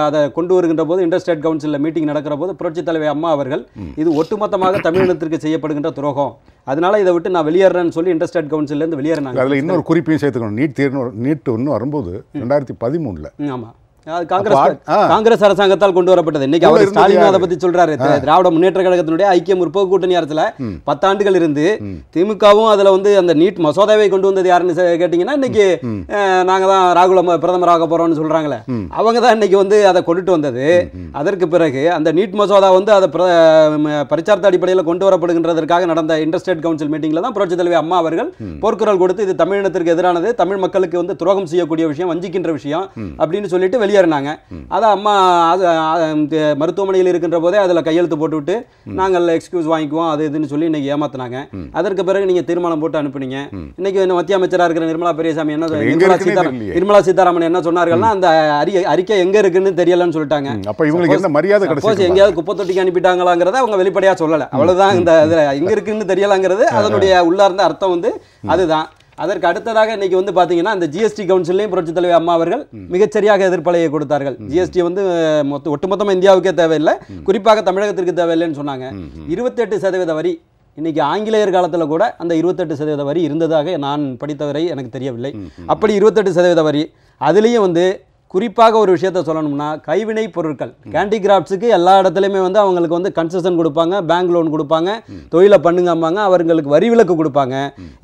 அதை கொண்டு வருகின்ற போது இன்டர்ஸ்டேட் கவுன்சிலில் மீட்டிங் நடக்கிற போது புரட்சித் தலைவர் அம்மா அவர்கள் இது ஒட்டுமொத்தமாக தமிழினத்திற்கு செய்யப்படுகின்ற துரோகம், அதனால இதை விட்டு நான் வெளியேறேன்னு சொல்லி இன்டர்ஸ்டேட் கவுன்சிலேருந்து வெளியேறினாங்க. அதில் இன்னொரு குறிப்பையும் சேர்த்துக்கணும். நீட் ஒன்று வரும்போது 2013 ஆமா காங்கிரஸ் அரசாங்கத்தால் கொண்டு வரப்பட்டது. இன்னைக்கு அவர் ஸ்டாலின் அதை பத்தி சொல்றாரு. திராவிட முன்னேற்ற கழகத்தினுடைய ஐக்கிய முற்போக்கு கூட்டணி அரசுல 10 ஆண்டுகள் இருந்து திமுகவும் அதுல வந்து அந்த நீட் மசோதாவை கொண்டு வந்தது யாருன்னு கேட்டீங்கன்னா இன்னைக்கு நாங்க தான் ராகுல் பிரதமராக போறோம்னு சொல்றாங்களே, அவங்க தான் இன்னைக்கு வந்து அதை கொண்டுட்டு வந்தது. அதற்கு பிறகு அந்த நீட் மசோதா வந்து அதை பரிச்சார்த்த அடிப்படையில் கொண்டு வரப்படுகின்றதற்காக நடந்த இன்டர்ஸ்டேட் கவுன்சில் மீட்டிங்ல தான் புரட்சித் தலைவி அம்மா அவர்கள் போர்க்குரல் கொடுத்து இது தமிழினத்திற்கு எதிரானது, தமிழ் மக்களுக்கு வந்து துரோகம் செய்யக்கூடிய விஷயம், வஞ்சிக்கின்ற விஷயம் அப்படின்னு சொல்லிட்டு வெளியேறினாங்க. அதை அம்மா மருத்துவமனையில் இருக்கின்ற போதே அதில் கையெழுத்து போட்டுவிட்டு நாங்கள் எக்ஸ்கியூஸ் வாங்கிக்குவோம் அது இதுன்னு சொல்லி இன்னைக்கு ஏமாத்தினாங்க. அதற்கு பிறகு நீங்க தீர்மானம் போட்டு அனுப்புனீங்க. இன்னைக்கு மத்திய அமைச்சராக இருக்கிற நிர்மலா பெரியசாமி என்ன நிர்மலா சீதாராமன் என்ன சொன்னார்கள்னா அந்த அறிக்கை எங்க இருக்குன்னு தெரியலன்னு சொல்லிட்டாங்க. எங்கேயாவது குப்பை தொட்டிக்கு அனுப்பிட்டாங்களாங்கிறத அவங்க வெளிப்படையா சொல்லல. அவ்வளவுதான். இந்த எங்க இருக்குன்னு தெரியலங்கிறது அதனுடைய உள்ளார்ந்த அர்த்தம் வந்து அதுதான். அதற்கு அடுத்ததாக இன்னைக்கு வந்து பாத்தீங்கன்னா அந்த ஜிஎஸ்டி கவுன்சிலையும் புரட்சித் தலைவர் அம்மா அவர்கள் மிகச்சரியாக எதிர்ப்பலையை கொடுத்தார்கள். ஜிஎஸ்டி வந்து ஒட்டுமொத்தமா இந்தியாவுக்கே தேவையில்லை, குறிப்பாக தமிழகத்திற்கு தேவையில்லைன்னு சொன்னாங்க. 28% வரி இன்னைக்கு ஆங்கிலேயர் காலத்தில் கூட அந்த 28% வரி இருந்ததாக நான் படித்தவரை எனக்கு தெரியவில்லை. அப்படி 28% வரி, அதுலேயும் வந்து குறிப்பாக ஒரு விஷயத்த சொல்லணும்னா கைவினை பொருட்கள் கேண்டிகிராஃப்ட்ஸுக்கு எல்லா இடத்துலையுமே வந்து அவங்களுக்கு வந்து கன்செஷன் கொடுப்பாங்க, பேங்க் லோன் கொடுப்பாங்க, தொழிலை பண்ணுங்கம்பாங்க, அவர்களுக்கு வரி விலக்கு கொடுப்பாங்க.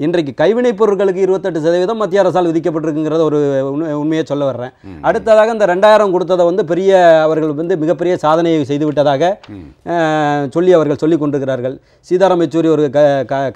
இன்றைக்கு கைவினை பொருட்களுக்கு 28% மத்திய அரசால் விதிக்கப்பட்டிருக்குங்கிறத ஒரு உண்மையை சொல்ல வர்றேன். அடுத்ததாக இந்த 2000 கொடுத்ததை வந்து பெரிய அவர்கள் வந்து மிகப்பெரிய சாதனையை செய்துவிட்டதாக சொல்லி அவர்கள் சொல்லி கொண்டிருக்கிறார்கள். சீதாராம் யெச்சூரி ஒரு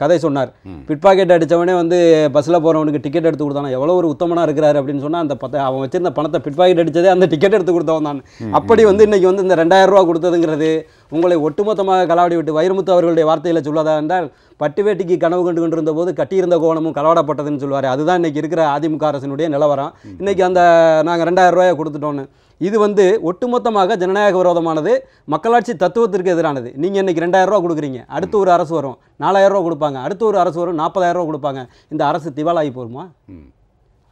கதை சொன்னார். பிட் பாக்கெட் அடித்தவனே வந்து பஸ்ஸில் போகிறவனுக்கு டிக்கெட் எடுத்து கொடுத்தானா எவ்வளோ ஒரு உத்தமனாக இருக்கிறாரு அப்படின்னு சொன்னால் அந்த அவன் வச்சிருந்த பணத்தை பிட் பாக்கெட் அடிச்சதே அந்த டிக்கெட் எடுத்து கொடுத்தவன் தான். அப்படி வந்து இன்னைக்கு வந்து இந்த 2000 ரூபா கொடுத்ததுங்கிறது உங்களை ஒட்டுமொத்தமாக களவாடி விட்டு வைரமுத்து அவர்களுடைய வார்த்தையில் சொல்வதா என்றால் பட்டு வேட்டிக்கு கனவு கண்டு கொண்டிருந்த போது கட்டியிருந்த கோணமும் களவாடப்பட்டதுன்னு சொல்லுவார். அதுதான் இன்னைக்கு இருக்கிற அதிமுக அரசினுடைய நிலவரம். இன்னைக்கு அந்த நாங்கள் 2000 ரூபாயை கொடுத்துட்டோன்னு இது வந்து ஒட்டுமொத்தமாக ஜனநாயக விரோதமானது, மக்களாட்சி தத்துவத்திற்கு எதிரானது. நீங்கள் இன்னைக்கு 2000 ரூபா கொடுக்குறீங்க, அடுத்து ஒரு அரசு வரும் 4000 ரூபா கொடுப்பாங்க, அடுத்து ஒரு அரசு வரும் 40000 ரூபா கொடுப்பாங்க. இந்த அரசு திவாலாகி போருமா?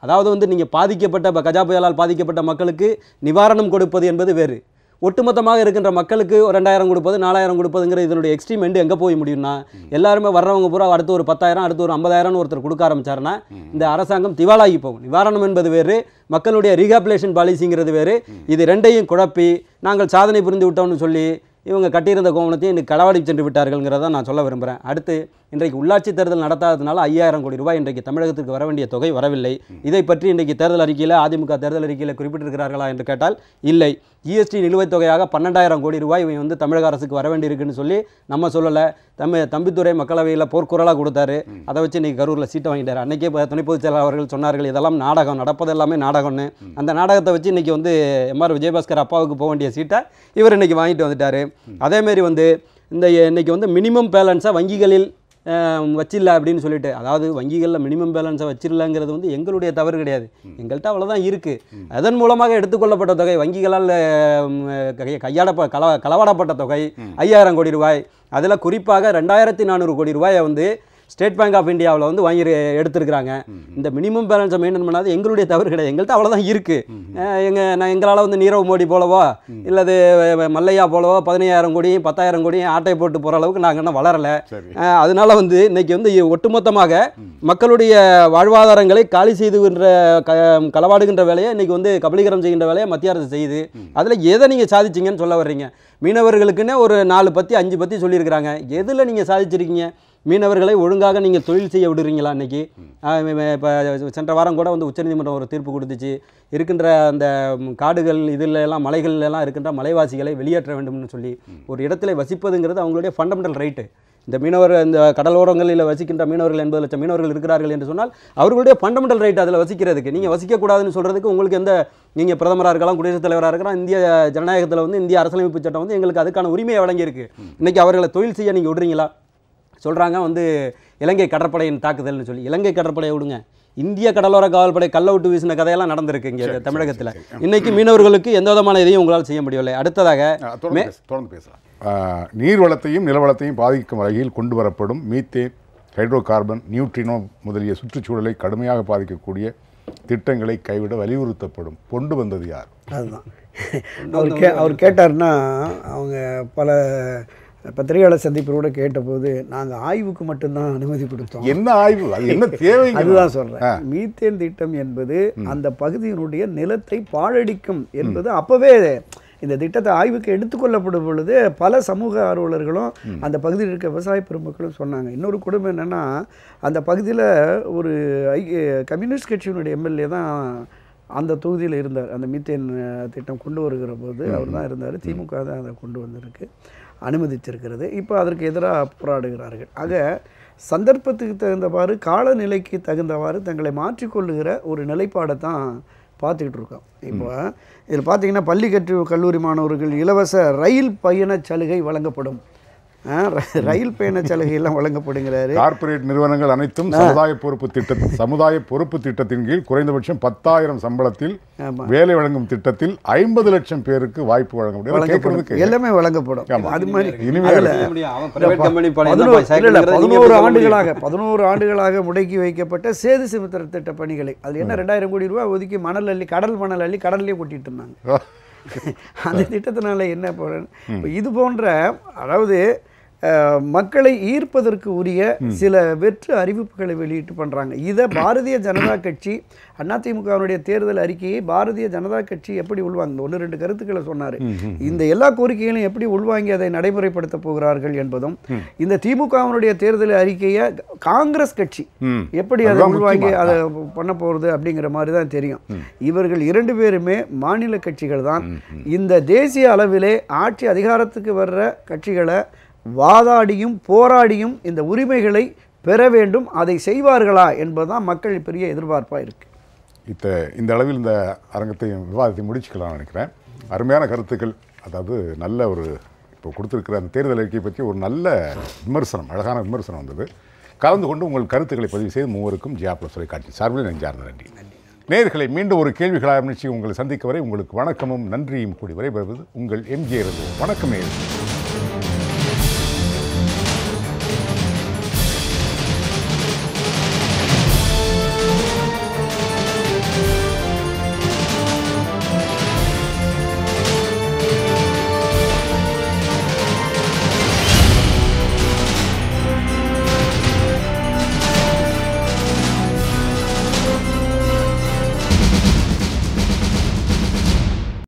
அதாவது வந்து நீங்கள் பாதிக்கப்பட்ட கஜா புயலால் பாதிக்கப்பட்ட மக்களுக்கு நிவாரணம் கொடுப்பது என்பது வேறு, ஒட்டுமொத்தமாக இருக்கின்ற மக்களுக்கு 2000 கொடுப்பது 4000 கொடுப்பதுங்கிற இதனுடைய எக்ஸ்ட்ரீம் எண்டு எங்கே போய் முடியும்னா எல்லாருமே வர்றவங்க பூரா அடுத்து ஒரு 10,000 அடுத்து ஒரு 50,000 ஒருத்தர் கொடுக்க ஆரம்பிச்சாருன்னா இந்த அரசாங்கம் திவாலாகி போகும். நிவாரணம் என்பது வேறு, மக்களுடைய ரீஹாபிலேஷன் பாலிசிங்கிறது வேறு. இது ரெண்டையும் குழப்பி நாங்கள் சாதனை புரிந்து விட்டோம்னு சொல்லி இவங்க கட்டியிருந்த கோவணத்தையும் இன்னைக்கு களவாடி சென்று விட்டார்கள்ங்கிறத நான் சொல்ல விரும்புகிறேன். அடுத்து இன்றைக்கு உள்ளாட்சி தேர்தல் நடத்தாததுனால 5000 கோடி ரூபாய் இன்றைக்கு தமிழகத்துக்கு வர வேண்டிய தொகை வரவில்லை. இதை பற்றி இன்றைக்கு தேர்தல் அறிக்கையில் அதிமுக தேர்தல் அறிக்கையில் குறிப்பிட்டிருக்கிறார்களா என்று கேட்டால் இல்லை. ஜிஎஸ்டி நிலுவைத் தொகையாக 12000 கோடி ரூபாய் வந்து தமிழக அரசுக்கு வர வேண்டியிருக்குன்னு சொல்லி நம்ம சொல்லலை. தம்பித்துறை மக்களவையில் போர்க்குரலாக கொடுத்தாரு. அதை வச்சு இன்றைக்கி கரூரில் சீட்டை வாங்கிட்டார். அன்றைக்கே துணை பொதுச் செயலாளர் அவர்கள் சொன்னார்கள் இதெல்லாம் நாடகம், நடப்பது எல்லாமே நாடகம்னு. அந்த நாடகத்தை வச்சு இன்றைக்கி வந்து எம்ஆர் விஜயபாஸ்கர் அப்பாவுக்கு போக வேண்டிய சீட்டை இவர் இன்றைக்கி வாங்கிட்டு வந்துட்டார். அதேமாரி வந்து இன்றைக்கி வந்து மினிமம் பேலன்ஸை வங்கிகளில் வச்சில்லை அப்படின்னு சொல்லிட்டு, அதாவது வங்கிகளில் மினிமம் பேலன்ஸை வச்சிடலங்கிறது வந்து எங்களுடைய தவறு கிடையாது, எங்கள்கிட்ட அவ்வளோதான் இருக்குது. அதன் மூலமாக எடுத்துக்கொள்ளப்பட்ட தொகை வங்கிகளால் களவாடப்பட்ட தொகை 5000 கோடி ரூபாய். அதில் குறிப்பாக 2400 கோடி ரூபாயை வந்து ஸ்டேட் பேங்க் ஆஃப் இந்தியாவில் வந்து வாங்கி எடுத்திருக்கிறாங்க. இந்த மினிமம் பேலன்ஸை மெயின்டைன் பண்ணாது எங்களுடைய தவறு கிடையாது, எங்கள்கிட்ட அவ்வளோதான் இருக்குது. எங்களால் வந்து நீரவ் மோடி போலவோ இல்லது மல்லையா போலவோ 15,000 கோடி 10,000 கோடி ஆட்டை போட்டு போகிற அளவுக்கு நாங்கள் இன்னும் வளரலை. அதனால வந்து இன்னைக்கு வந்து ஒட்டுமொத்தமாக மக்களுடைய வாழ்வாதாரங்களை காலி செய்துகின்ற களவாடுகின்ற வேலையை இன்னைக்கு வந்து கபலீகரம் செய்கின்ற வேலையை மத்திய அரசு செய்யுது. அதில் எதை நீங்கள் சாதிச்சிங்கன்னு சொல்ல வர்றீங்க? மீனவர்களுக்குன்னே ஒரு 4 பத்தி 5 பத்தி சொல்லியிருக்கிறாங்க. எதில் நீங்கள் சாதிச்சிருக்கீங்க? மீனவர்களை ஒழுங்காக நீங்கள் தொழில் செய்ய விடுறீங்களா? இன்றைக்கி இப்போ சென்ற வாரம் கூட வந்து உச்சநீதிமன்றம் ஒரு தீர்ப்பு கொடுத்துச்சு. இருக்கின்ற அந்த காடுகள் இதில் எல்லாம் மலைகள் எல்லாம் இருக்கின்ற மலைவாசிகளை வெளியேற்ற வேண்டும்னு சொல்லி ஒரு இடத்துல வசிப்பதுங்கிறது அவங்களுடைய ஃபண்டமெண்டல் ரைட்டு. இந்த இந்த கடலோரங்களில் வசிக்கின்ற மீனவர்கள் 80 லட்சம் மீனவர்கள் இருக்கிறார்கள் என்று சொன்னால் அவர்களுடைய ஃபண்டமெண்டல் ரைட் அதில் வசிக்கிறதுக்கு. நீங்கள் வசிக்கக்கூடாதுன்னு சொல்கிறதுக்கு உங்களுக்கு நீங்கள் பிரதமராக இருக்கலாம், குடியரசுத் தலைவராக இருக்கலாம், இந்திய ஜனநாயகத்தில் வந்து இந்திய அரசியலமைப்பு சட்டம் வந்து எங்களுக்கு அதுக்கான உரிமையை வழங்கியிருக்கு. இன்றைக்கி அவர்களை தொழில் செய்ய நீங்கள் விடுறீங்களா? சொல்கிறாங்க வந்து இலங்கை கடற்படையின் தாக்குதல்னு சொல்லி. இலங்கை கடற்படையை விடுங்க, இந்திய கடலோர காவல்படை கல்லவுட்டு வீசின கதையெல்லாம் நடந்திருக்கு இங்கே தமிழகத்தில். இன்னைக்கு மீனவர்களுக்கு எந்த விதமான இதையும் உங்களால் செய்ய முடியவில்லை. அடுத்ததாக தொடர்ந்து பேசலாம். நீர்வளத்தையும் நிலவளத்தையும் பாதிக்கும் வகையில் கொண்டு வரப்படும் மீத்தேன், ஹைட்ரோ கார்பன், நியூட்ரினோ முதலிய சுற்றுச்சூழலை கடுமையாக பாதிக்கக்கூடிய திட்டங்களை கைவிட வலியுறுத்தப்படும். கொண்டு வந்தது யார்? அதுதான் அவர் கேட்டார்னா, அவங்க பல பத்திரிகையாளர் சந்திப்போட கேட்டபோது நாங்கள் ஆய்வுக்கு மட்டும்தான் அனுமதி கொடுத்தோம். என்ன ஆய்வு? அது என்ன தேவை? அதுதான் சொல்கிறேன். மீத்தேன் திட்டம் என்பது அந்த பகுதியினுடைய நிலத்தை பாழடிக்கும் என்பது அப்போவே இந்த திட்டத்தை ஆய்வுக்கு எடுத்துக்கொள்ளப்படும் பொழுது பல சமூக ஆர்வலர்களும் அந்த பகுதியில் இருக்க விவசாய பெருமக்களும் சொன்னாங்க. இன்னொரு குடும்பம் என்னென்னா, அந்த பகுதியில் ஒரு கம்யூனிஸ்ட் கட்சியினுடைய எம்எல்ஏ தான் அந்த தொகுதியில் இருந்தார். அந்த மீத்தேன் திட்டம் கொண்டு வருகிற போது அவர் தான் இருந்தார். திமுக தான் அதை கொண்டு வந்திருக்கு, அனுமதிச்சிருக்கிறது. இப்போ அதற்கு எதிராக போராடுகிறார்கள். ஆக சந்தர்ப்பத்துக்கு தகுந்தவாறு, காலநிலைக்கு தகுந்தவாறு தங்களை மாற்றிக்கொள்ளுகிற ஒரு நிலைப்பாடை தான் பார்த்துக்கிட்டு இருக்கோம். இப்போ இதில் பார்த்தீங்கன்னா, பள்ளி கல்லூரி மாணவர்கள் இலவச ரயில் பயண சலுகை வழங்கப்படும். ரயில் பயண சலுகையெல்லாம் வழங்கப்படுங்கிறாரு. கார்ப்பரேட் நிறுவனங்கள் அனைத்தும் சமுதாய பொறுப்பு திட்டத்தின் கீழ் குறைந்தபட்சம் 10,000 சம்பளத்தில் வேலை வழங்கும் திட்டத்தில் 50 லட்சம் பேருக்கு வாய்ப்பு வழங்க முடியும். எல்லாமே வழங்கப்படும். அது மாதிரி 11 ஆண்டுகளாக முடக்கி வைக்கப்பட்ட சேது சிமுத்திர திட்ட பணிகளை, அது என்ன 2000 கோடி ரூபாய் ஒதுக்கி மணல் அள்ளி கடல்லே கொட்டிட்டு இருந்தாங்க. அந்த திட்டத்தினால என்ன போறேன், இது போன்ற அதாவது மக்களை ஈர்ப்பதற்கு உரிய சில வெற்று அறிவிப்புகளை வெளியிட்டு பண்ணுறாங்க. இதை பாரதிய ஜனதா கட்சி, அதிமுகவுடைய தேர்தல் அறிக்கையை பாரதிய ஜனதா கட்சி எப்படி உள்வாங்க, 1-2 கருத்துக்களை சொன்னார். இந்த எல்லா கோரிக்கைகளையும் எப்படி உள்வாங்கி அதை நடைமுறைப்படுத்த போகிறார்கள் என்பதும், இந்த திமுகவினுடைய தேர்தல் அறிக்கையை காங்கிரஸ் கட்சி எப்படி அதை உள்வாங்கி அதை பண்ண போகிறது அப்படிங்கிற மாதிரி தான் தெரியும். இவர்கள் 2 பேருமே மாநில கட்சிகள் தான். இந்த தேசிய அளவிலே ஆட்சி அதிகாரத்துக்கு வர்ற கட்சிகளை வாதாடியும் போராடியும் இந்த உரிமைகளை பெற வேண்டும். அதை செய்வார்களா என்பதுதான் மக்கள் பெரிய எதிர்பார்ப்பாக இருக்குது. இந்த அளவில் இந்த அரங்கத்தையும் விவாதத்தை முடிச்சுக்கலாம் நினைக்கிறேன். அருமையான கருத்துக்கள். அதாவது நல்ல ஒரு இப்போ கொடுத்துருக்கிற அந்த தேர்தல் அறிக்கை பற்றி ஒரு நல்ல விமர்சனம், அழகான விமர்சனம் வந்தது. கலந்து கொண்டு உங்கள் கருத்துக்களை பதிவு செய்து மூவருக்கும் ஜியா ப்ளஸ் தொலைக்காட்சி சார்பில் நெஞ்சார்ந்த நன்றி. நேயர்களை மீண்டும் ஒரு கேள்விகளாக நிகழ்ச்சி உங்களை சந்திக்க வரை உங்களுக்கு வணக்கமும் நன்றியும் கூடி விடைபெறுவது உங்கள் எம்ஜே. வணக்கம் நேயர்களே.